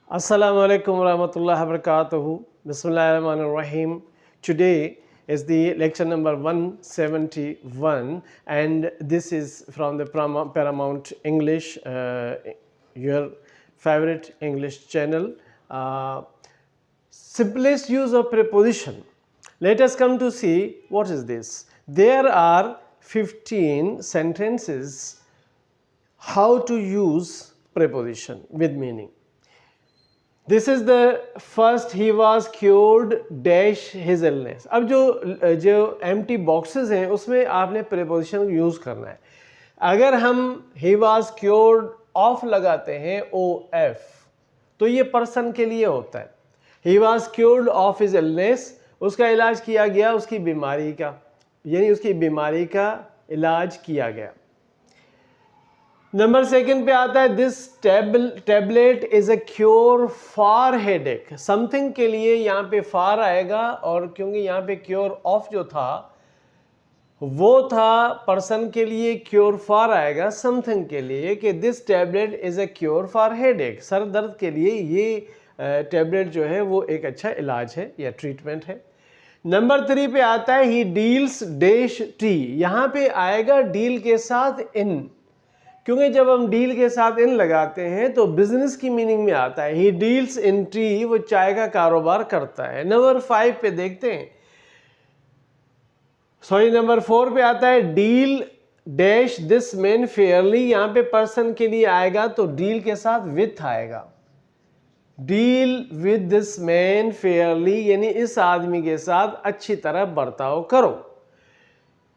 Assalamu alaikum warahmatullahi wabarakatuh. Bismillahirrahmanirrahim. Today is the lecture number 171 and this is from the Paramount English, your favorite English channel. Simplest use of preposition. Let us come to see what is this. There are 15 sentences how to use preposition with meaning. This is the first, he was cured dash his illness. अब जो empty boxes हैं उसमें आपने preposition use करना है. अगर हम he was cured of लगाते हैं of तो ये person के लिए होता है. He was cured of his illness, उसका इलाज किया गया उसकी बीमारी का, यानी उसकी बीमारी का इलाज किया गया. नंबर सेकंड पे आता है this tablet is a cure for headache. Something के लिए यहाँ पे फॉर आएगा और क्योंकि यहाँ पे क्योर ऑफ जो था वो था पर्सन के लिए, क्योर फॉर आएगा समथिंग के लिए कि this tablet is a cure for headache. Sir दर्द के लिए ये टेबलेट जो है वो एक अच्छा इलाज है या ट्रीटमेंट है. नंबर 3 पे आता है ही डील्स डैश टी. यहाँ पे आएगा डील के साथ इन, क्योंकि जब हम डील के साथ इन लगाते हैं तो बिजनेस की मीनिंग में आता है. ही डील्स इन टी, वो चाय का कारोबार करता है. नंबर 5 पे देखते हैं, नंबर 4 पे आता है deal dash this man Fairlie. यहाँ पे पर्सन के लिए आएगा तो डील के साथ विथ आएगा. Deal with this man Fairlie यानी इस आदमी के साथ अच्छी तरह बर्ताव करो.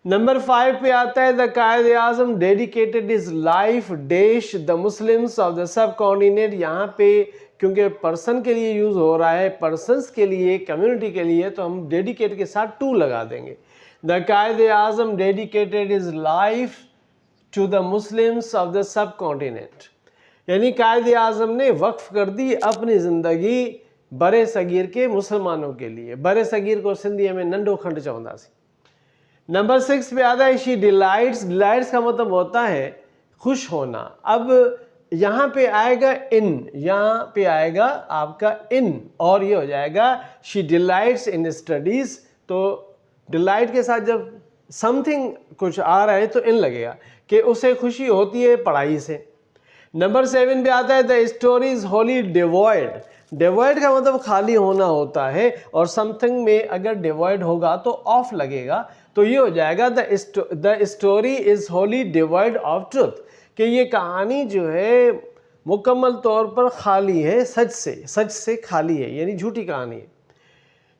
नंबर 5 पे आता है the Quaid-e Azam dedicated his life dash the Muslims of the subcontinent. यहाँ पे क्योंकि पर्सन के लिए यूज़ हो रहा है, पर्सन्स के लिए, कम्युनिटी के लिए, तो हम डेडिकेट के साथ टू लगा देंगे. The Quaid-e Azam dedicated his life to the Muslims of the subcontinent, यानी कायदे आज़म ने वक्फ कर दी अपनी ज़िंदगी बरे सगीर के मुसलमानों के लिए. बरे सगीर को सिंधी में नंढो खंड चवंदा सी. नंबर 6 पे आता है शी डिलाइट्स. डिलाइट्स का मतलब होता है खुश होना. अब यहाँ पे आएगा इन, यहाँ पे आएगा आपका इन और ये हो जाएगा शी डिलाइट्स इन स्टडीज़. तो डिलाइट के साथ जब समथिंग कुछ आ रहा है तो इन लगेगा कि उसे खुशी होती है पढ़ाई से. नंबर 7 पे आता है the story is Holi devoid. Devoid का मतलब खाली होना होता है और समथिंग में अगर डिवॉइड होगा तो ऑफ लगेगा, तो ये हो जाएगा the story is Holi devoid of truth, कि ये कहानी जो है मुकम्मल तौर पर खाली है सच से खाली है, यानी झूठी कहानी है.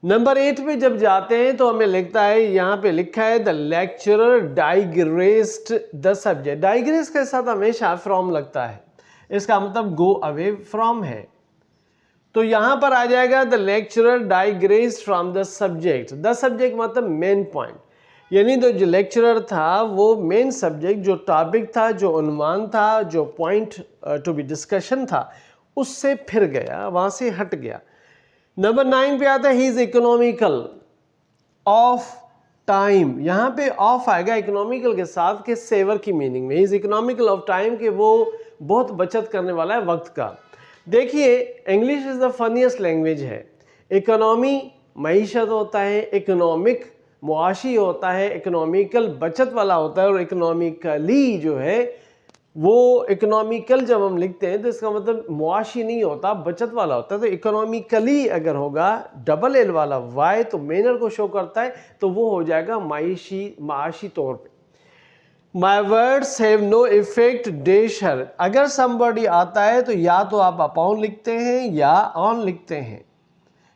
नंबर 8 पे जब जाते हैं तो हमें लिखता है, यहाँ पे लिखा है the lecturer digressed the subject. Digress के साथ हमेशा फ्रॉम लगता है, इसका मतलब गो अवे फ्रॉम है. तो यहाँ पर आ जाएगा the lecturer digressed from the subject. The subject मतलब मेन पॉइंट, यानी तो जो लेक्चरर था वो मेन सब्जेक्ट, जो टॉपिक था, जो उन्वान था, जो पॉइंट टू बी डिस्कशन था, उससे फिर गया, वहाँ से हट गया. नंबर 9 पे आता है he is economical of time. यहाँ पे ऑफ आएगा इकोनॉमिकल के साथ के सेवर की मीनिंग में. He is economical of time, के वो बहुत बचत करने वाला है वक्त का. देखिए English is the funniest language है. इकोनॉमी मईशत होता है, इकोनॉमिक मुआशी होता है, इकोनॉमिकल बचत वाला होता है, और इकोनॉमिकली जो है वो इकोनॉमिकल जब हम लिखते हैं तो इसका मतलब मुआशी नहीं होता, बचत वाला होता है. तो इकोनॉमिकली अगर होगा डबल एल वाला वाई तो मेनर को शो करता है, तो वो हो जाएगा माशी तौर पे. My words have no effect dash her. अगर समबडी आता है तो या तो आप अपॉन लिखते हैं या ऑन लिखते हैं,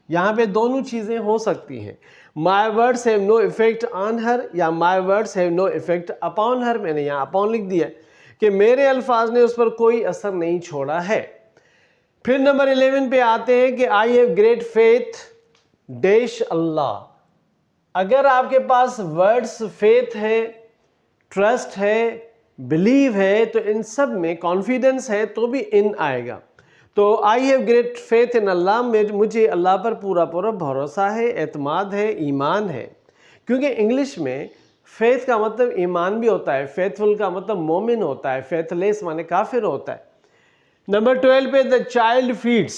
यहाँ पे दोनों चीज़ें हो सकती हैं. My words have no effect on her या my words have no effect upon her. मैंने यहाँ अपॉन लिख दिया कि मेरे अल्फाज ने उस पर कोई असर नहीं छोड़ा है. फिर नंबर 11 पे आते हैं कि I have great faith dash Allah. अगर आपके पास वर्ड्स फेथ है, ट्रस्ट है, बिलीव है, तो इन सब में कॉन्फिडेंस है तो भी इन आएगा. तो I have great faith in Allah, मुझे अल्लाह पर पूरा भरोसा है, एतमाद है, ईमान है. क्योंकि इंग्लिश में फेथ का मतलब ईमान भी होता है, फेथफुल का मतलब मोमिन होता है, फेथलेस माने काफिर होता है. नंबर 12 पे द चाइल्ड फीड्स.